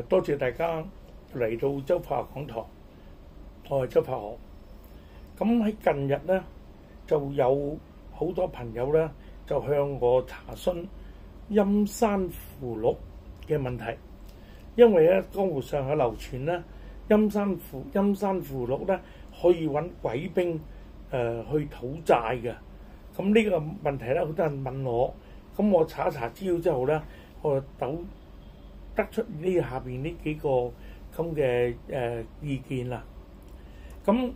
多謝大家嚟到周柏豪講堂，我係周柏豪。咁喺近日咧，就有好多朋友咧就向我查詢陰山符錄嘅問題，因為咧江湖上有流傳咧陰山符錄咧可以揾鬼兵去討債嘅。咁呢個問題咧，好多人問我，咁我查一查資料之後咧，我就得出呢下邊呢幾個咁嘅意見啦。咁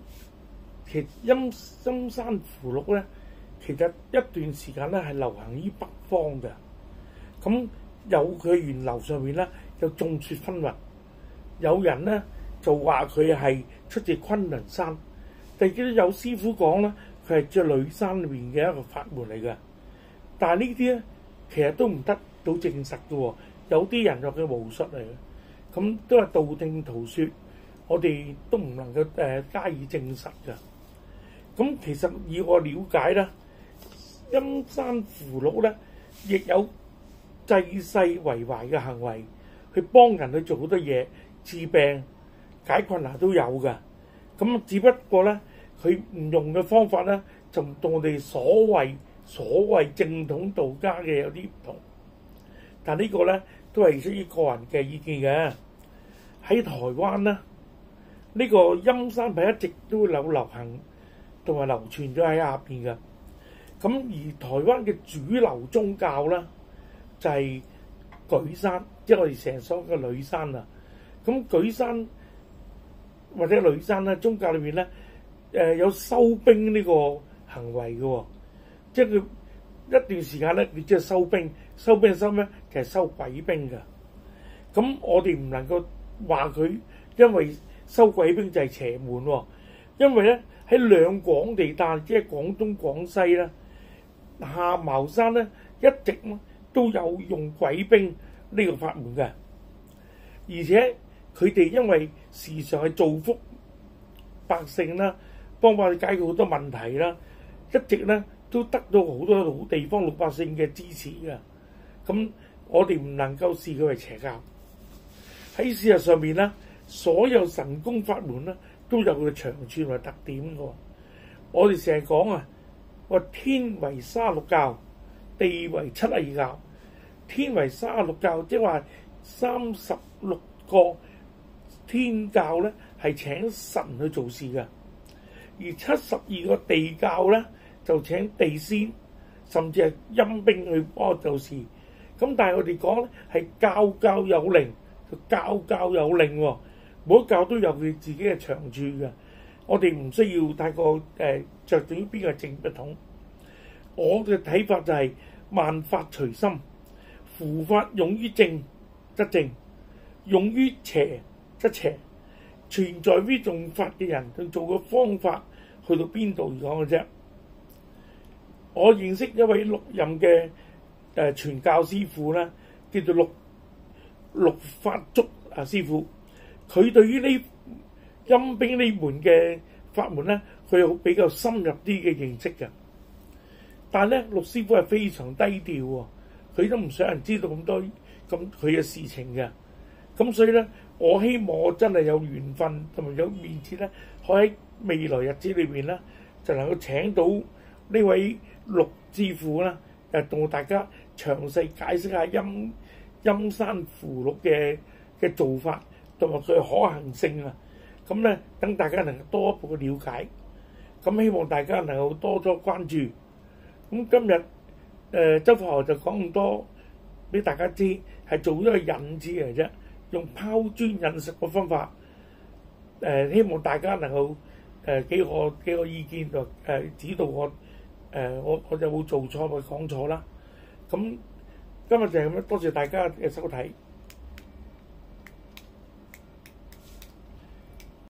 其實陰山符錄咧，其實一段時間咧係流行於北方嘅。咁有佢源流上面咧有眾說紛紜，有人咧就話佢係出自昆崙山，但係有師傅講咧佢係隻女山裏面嘅一個法門嚟嘅。但係呢啲咧其實都唔得到證實嘅喎，有啲人話佢巫術嚟嘅，咁都係道聽途說，我哋都唔能夠加以證實嘅。咁其實以我了解咧，陰山符錄咧亦有濟世為懷嘅行為，去幫人去做好多嘢，治病解困難都有嘅。咁只不過咧，佢唔用嘅方法咧，就同我哋所謂正統道家嘅有啲唔同。但呢個咧都係屬於個人嘅意見嘅。喺台灣咧，呢個陰山牌一直都有流行同埋流傳咗喺下邊嘅。咁而台灣嘅主流宗教咧就係舉山，即係我哋成日所講嘅女山啊。咁舉山或者女山咧，宗教裏面咧有收兵呢個行為嘅喎，即係佢一段時間咧，你即係收兵咩？其實收鬼兵嘅。咁我哋唔能夠話佢因為收鬼兵就係邪門喎，因為咧喺兩廣地帶，即係廣東廣西咧，下茅山咧一直都有用鬼兵呢個法門嘅，而且佢哋因為時常係造福百姓啦，幫佢解決好多問題啦，一直咧都得到好多老地方老百姓嘅支持嘅。咁我哋唔能夠視佢為邪教。喺事實上面咧，所有神功法門咧都有佢嘅長處同埋特點嘅。我哋成日講啊，話天為36教，地為72教。天為36教，即係話36個天教咧係請神去做事嘅，而72個地教咧就請地仙，甚至係陰兵去幫做事。咁但係我哋講咧係教有靈，教有令喎，每一教都有佢自己嘅長處嘅。我哋唔需要太過着重於邊個正不統。我嘅睇法就係萬法隨心，符法用於正則正，用於邪則邪，存在於用法嘅人去做個方法去到邊度而講嘅啫。我認識一位6任嘅傳教師傅咧，叫做陸法足師傅。佢對於呢陰兵呢門嘅法門咧，佢有比較深入啲嘅認識嘅。但係咧，陸師傅係非常低調喎，佢都唔想人知道咁多佢嘅事情嘅。咁所以咧，我希望我真係有緣分同埋有面子咧，可喺未來日子裏邊咧，就能夠請到呢位陸師傅啦，同大家詳細解釋下陰山符錄嘅做法同埋佢嘅可行性啊。咁咧，等大家能夠多一步嘅了解。咁希望大家能夠多多關注。咁今日周柏豪就講咁多俾大家知，係做咗個引子嚟啫，用拋磚引石嘅方法。希望大家能夠幾個意見就指導我，我就冇做錯或講錯啦。咁今日就係咁樣，多謝大家嘅收睇。